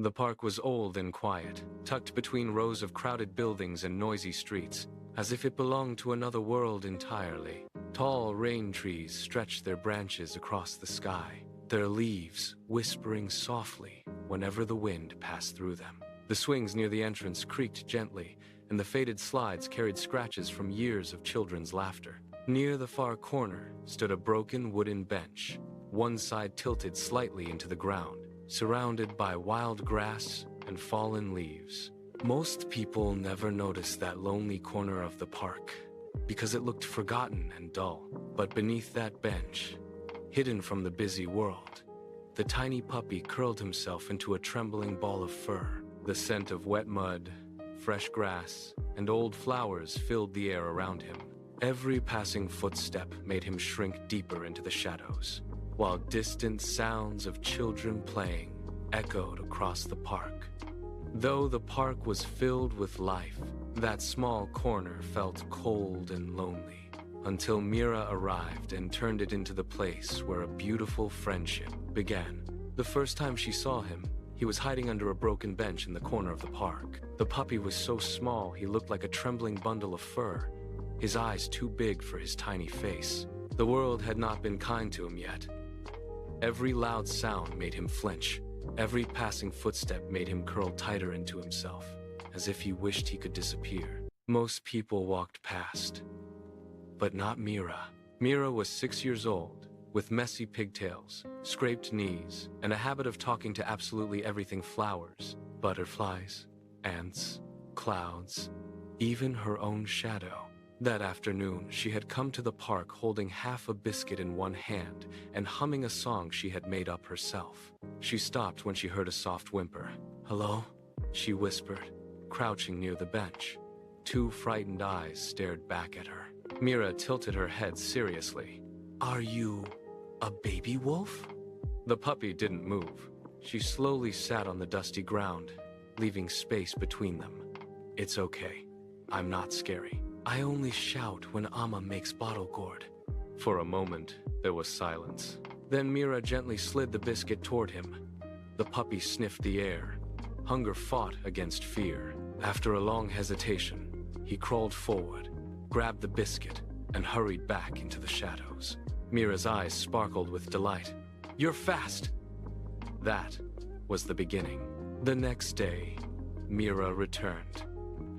The park was old and quiet, tucked between rows of crowded buildings and noisy streets, as if it belonged to another world entirely. Tall rain trees stretched their branches across the sky, their leaves whispering softly whenever the wind passed through them. The swings near the entrance creaked gently, and the faded slides carried scratches from years of children's laughter. Near the far corner stood a broken wooden bench, one side tilted slightly into the ground, surrounded by wild grass and fallen leaves. Most people never noticed that lonely corner of the park, because it looked forgotten and dull. But beneath that bench, hidden from the busy world, the tiny puppy curled himself into a trembling ball of fur. The scent of wet mud, fresh grass, and old flowers filled the air around him. Every passing footstep made him shrink deeper into the shadows, while distant sounds of children playing echoed across the park. Though the park was filled with life, that small corner felt cold and lonely, until Meera arrived and turned it into the place where a beautiful friendship began. The first time she saw him, he was hiding under a broken bench in the corner of the park. The puppy was so small he looked like a trembling bundle of fur, his eyes too big for his tiny face. The world had not been kind to him yet. Every loud sound made him flinch. Every passing footstep made him curl tighter into himself, as if he wished he could disappear. Most people walked past, but not Meera. Meera was 6 years old, with messy pigtails, scraped knees, and a habit of talking to absolutely everything: flowers, butterflies, ants, clouds, even her own shadow. That afternoon, she had come to the park holding half a biscuit in one hand and humming a song she had made up herself. She stopped when she heard a soft whimper. "Hello?" she whispered, crouching near the bench. Two frightened eyes stared back at her. Meera tilted her head seriously. "Are you a baby wolf?" The puppy didn't move. She slowly sat on the dusty ground, leaving space between them. "It's okay. I'm not scary. I only shout when Amma makes bottle gourd." For a moment, there was silence. Then Meera gently slid the biscuit toward him. The puppy sniffed the air. Hunger fought against fear. After a long hesitation, he crawled forward, grabbed the biscuit, and hurried back into the shadows. Meera's eyes sparkled with delight. "You're fast!" That was the beginning. The next day, Meera returned.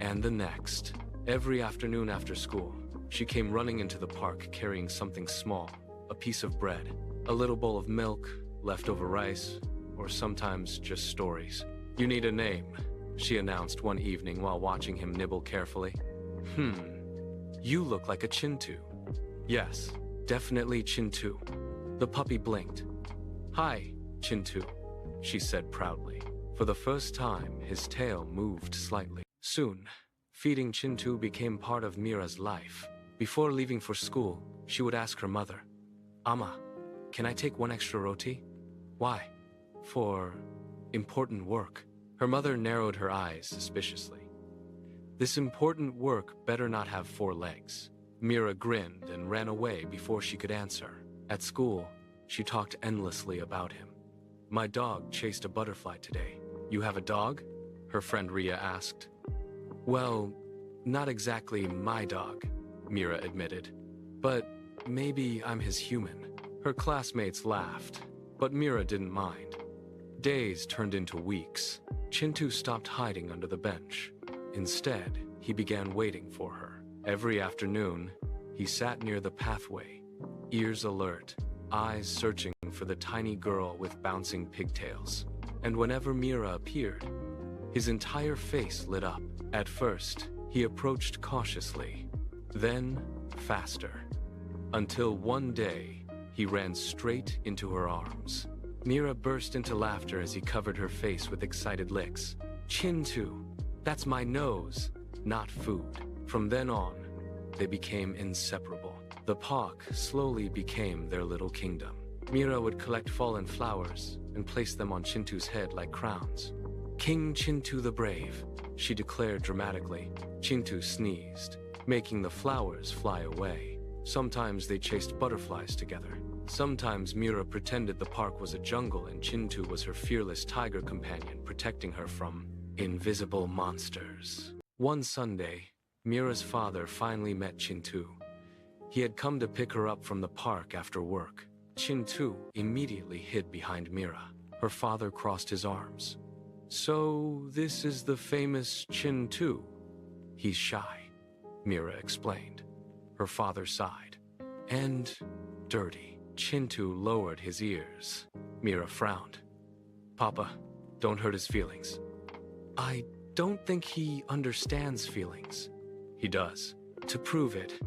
And the next. Every afternoon after school, she came running into the park carrying something small, a piece of bread, a little bowl of milk, leftover rice, or sometimes just stories. "You need a name," she announced one evening while watching him nibble carefully. You look like a Chintu." "Yes, definitely Chintu." The puppy blinked. "Hi, Chintu," she said proudly. For the first time, his tail moved slightly. Soon, feeding Chintu became part of Meera's life. Before leaving for school, she would ask her mother, "Amma, can I take one extra roti?" "Why?" "For important work." Her mother narrowed her eyes suspiciously. This important work better not have 4 legs. Meera grinned and ran away before she could answer. At school, she talked endlessly about him. "My dog chased a butterfly today." "You have a dog?" her friend Ria asked. "Well, not exactly my dog," Meera admitted. "But maybe I'm his human." Her classmates laughed, but Meera didn't mind. Days turned into weeks. Chintu stopped hiding under the bench. Instead, he began waiting for her. Every afternoon, he sat near the pathway, ears alert, eyes searching for the tiny girl with bouncing pigtails. And whenever Meera appeared, his entire face lit up. At first, he approached cautiously, then faster, until one day, he ran straight into her arms. Meera burst into laughter as he covered her face with excited licks. "Chintu, that's my nose, not food." From then on, they became inseparable. The park slowly became their little kingdom. Meera would collect fallen flowers and place them on Chintu's head like crowns. "King Chintu the Brave," she declared dramatically. Chintu sneezed, making the flowers fly away. Sometimes they chased butterflies together. Sometimes Meera pretended the park was a jungle and Chintu was her fearless tiger companion, protecting her from invisible monsters. One Sunday, Meera's father finally met Chintu. He had come to pick her up from the park after work. Chintu immediately hid behind Meera. Her father crossed his arms. "So, this is the famous Chintu." "He's shy," Meera explained. Her father sighed. "And dirty." Chintu lowered his ears. Meera frowned. "Papa, don't hurt his feelings." "I don't think he understands feelings." "He does." To prove it,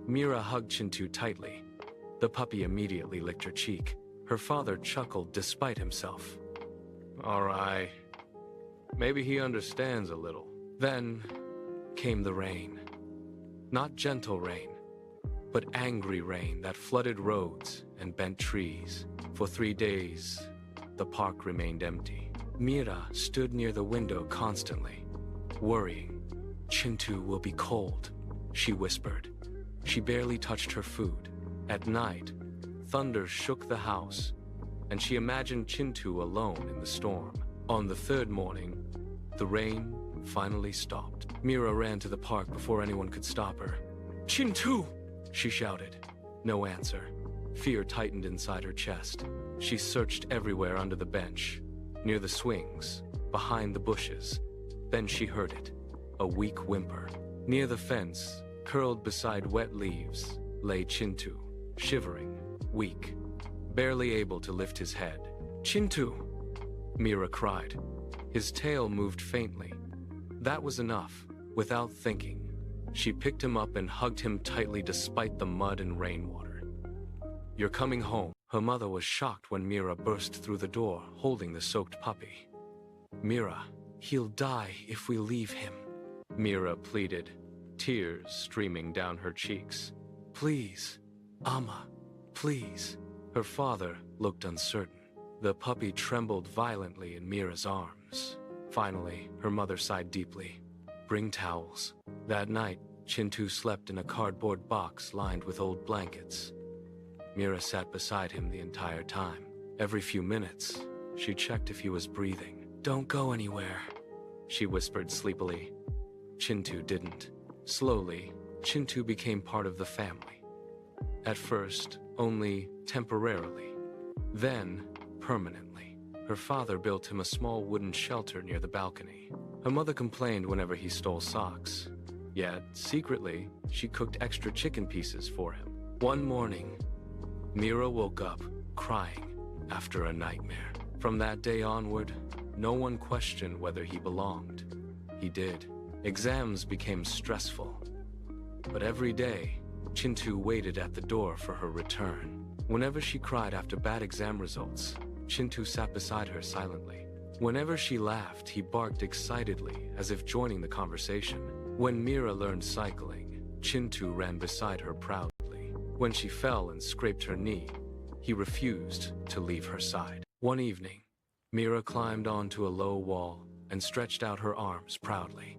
Meera hugged Chintu tightly. The puppy immediately licked her cheek. Her father chuckled despite himself. "All right. Maybe he understands a little." Then came the rain. Not gentle rain, but angry rain that flooded roads and bent trees. For 3 days, the park remained empty. Meera stood near the window constantly, worrying. "Chintu will be cold," she whispered. She barely touched her food. At night, thunder shook the house, and she imagined Chintu alone in the storm. On the third morning, the rain finally stopped. Meera ran to the park before anyone could stop her. "Chintu!" she shouted. No answer. Fear tightened inside her chest. She searched everywhere under the bench, near the swings, behind the bushes. Then she heard it, a weak whimper. Near the fence, curled beside wet leaves, lay Chintu, shivering, weak, barely able to lift his head. "Chintu!" Meera cried. His tail moved faintly. That was enough. Without thinking, she picked him up and hugged him tightly despite the mud and rainwater. "You're coming home." Her mother was shocked when Meera burst through the door, holding the soaked puppy. "Meera, he'll die if we leave him," Meera pleaded, tears streaming down her cheeks. "Please, Amma, please." Her father looked uncertain. The puppy trembled violently in Meera's arms. Finally, her mother sighed deeply. "Bring towels." That night, Chintu slept in a cardboard box lined with old blankets. Meera sat beside him the entire time. Every few minutes, she checked if he was breathing. "Don't go anywhere," she whispered sleepily. Chintu didn't. Slowly, Chintu became part of the family. At first, only temporarily. Then, permanently. Her father built him a small wooden shelter near the balcony. Her mother complained whenever he stole socks. Yet, secretly, she cooked extra chicken pieces for him. One morning, Meera woke up, crying, after a nightmare. From that day onward, no one questioned whether he belonged. He did. Exams became stressful. But every day, Chintu waited at the door for her return. Whenever she cried after bad exam results, Chintu sat beside her silently. Whenever she laughed, he barked excitedly, as if joining the conversation. When Meera learned cycling, Chintu ran beside her proudly. When she fell and scraped her knee, he refused to leave her side. One evening, Meera climbed onto a low wall and stretched out her arms proudly.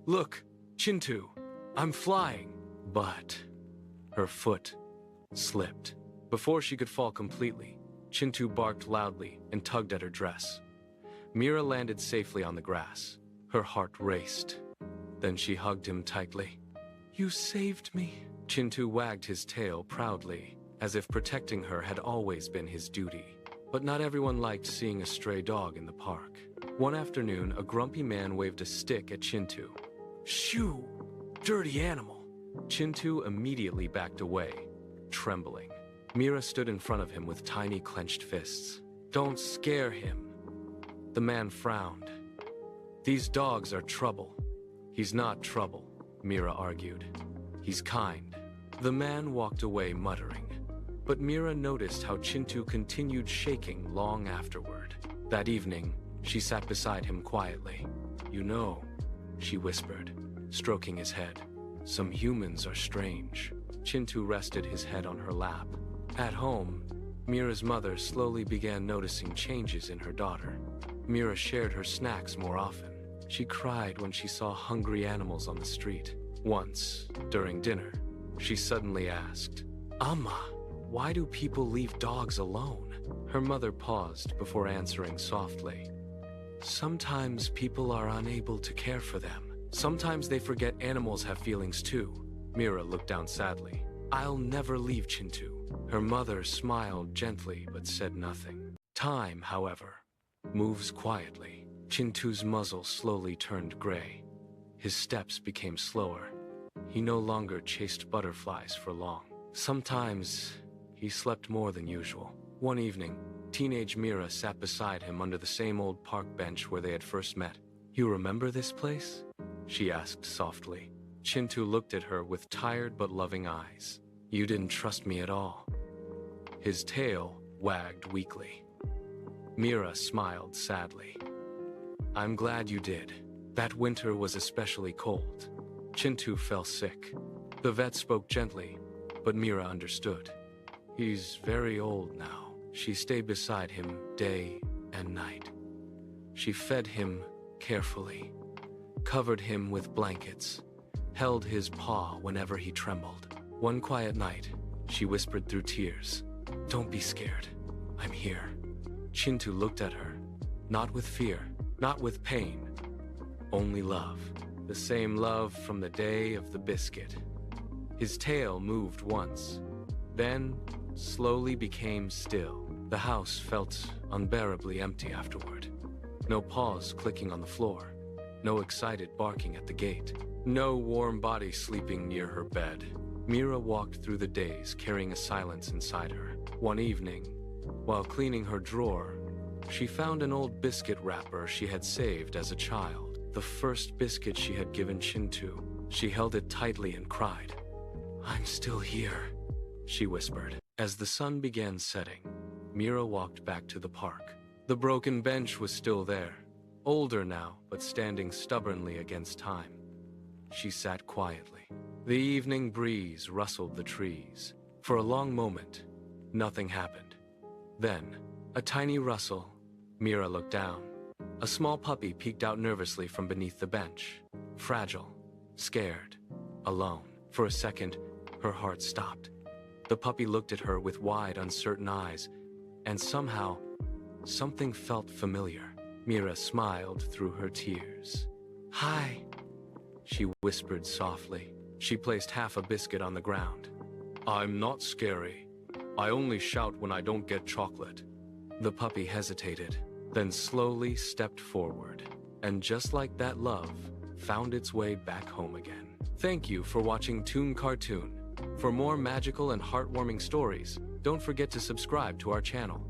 "Look, Chintu, I'm flying!" But her foot slipped. Before she could fall completely, Chintu barked loudly and tugged at her dress. Meera landed safely on the grass. Her heart raced. Then she hugged him tightly. "You saved me." Chintu wagged his tail proudly, as if protecting her had always been his duty. But not everyone liked seeing a stray dog in the park. One afternoon, a grumpy man waved a stick at Chintu. "Shoo! Dirty animal!" Chintu immediately backed away, trembling. Meera stood in front of him with tiny clenched fists. "Don't scare him." The man frowned. "These dogs are trouble." "He's not trouble," Meera argued. "He's kind." The man walked away muttering. But Meera noticed how Chintu continued shaking long afterward. That evening, she sat beside him quietly. "You know," she whispered, stroking his head, "some humans are strange." Chintu rested his head on her lap. At home, Meera's mother slowly began noticing changes in her daughter. Meera shared her snacks more often. She cried when she saw hungry animals on the street. Once, during dinner, she suddenly asked, "Amma, Why do people leave dogs alone? Her mother paused before answering softly. Sometimes people are unable to care for them. Sometimes they forget animals have feelings too. Meera looked down sadly. I'll never leave Chintu. Her mother smiled gently but said nothing. Time, however, moves quietly. Chintu's muzzle slowly turned gray. His steps became slower. He no longer chased butterflies for long. Sometimes he slept more than usual. One evening, teenage Meera sat beside him under the same old park bench where they had first met. You remember this place? She asked softly. Chintu looked at her with tired but loving eyes. You didn't trust me at all. His tail wagged weakly. Meera smiled sadly. I'm glad you did. That winter was especially cold. Chintu fell sick. The vet spoke gently, but Meera understood. He's very old now. She stayed beside him day and night. She fed him carefully, covered him with blankets, held his paw whenever he trembled. One quiet night, she whispered through tears, Don't be scared. I'm here. Chintu looked at her, not with fear, not with pain, only love. The same love from the day of the biscuit. His tail moved once, then slowly became still. The house felt unbearably empty afterward. No paws clicking on the floor, no excited barking at the gate, no warm body sleeping near her bed. Meera walked through the days carrying a silence inside her. One evening, while cleaning her drawer, she found an old biscuit wrapper she had saved as a child. The first biscuit she had given Chintu. She held it tightly and cried. I'm still here, she whispered. As the sun began setting, Meera walked back to the park. The broken bench was still there, older now, but standing stubbornly against time. She sat quietly. The evening breeze rustled the trees. For a long moment, nothing happened. Then, a tiny rustle. Meera looked down. A small puppy peeked out nervously from beneath the bench. Fragile, scared, alone. For a second, her heart stopped. The puppy looked at her with wide, uncertain eyes, and somehow, something felt familiar. Meera smiled through her tears. Hi, she whispered softly. She placed half a biscuit on the ground. I'm not scary. I only shout when I don't get chocolate. The puppy hesitated, then slowly stepped forward. And just like that, love found its way back home again. Thank you for watching Toon Cartoon. For more magical and heartwarming stories, don't forget to subscribe to our channel.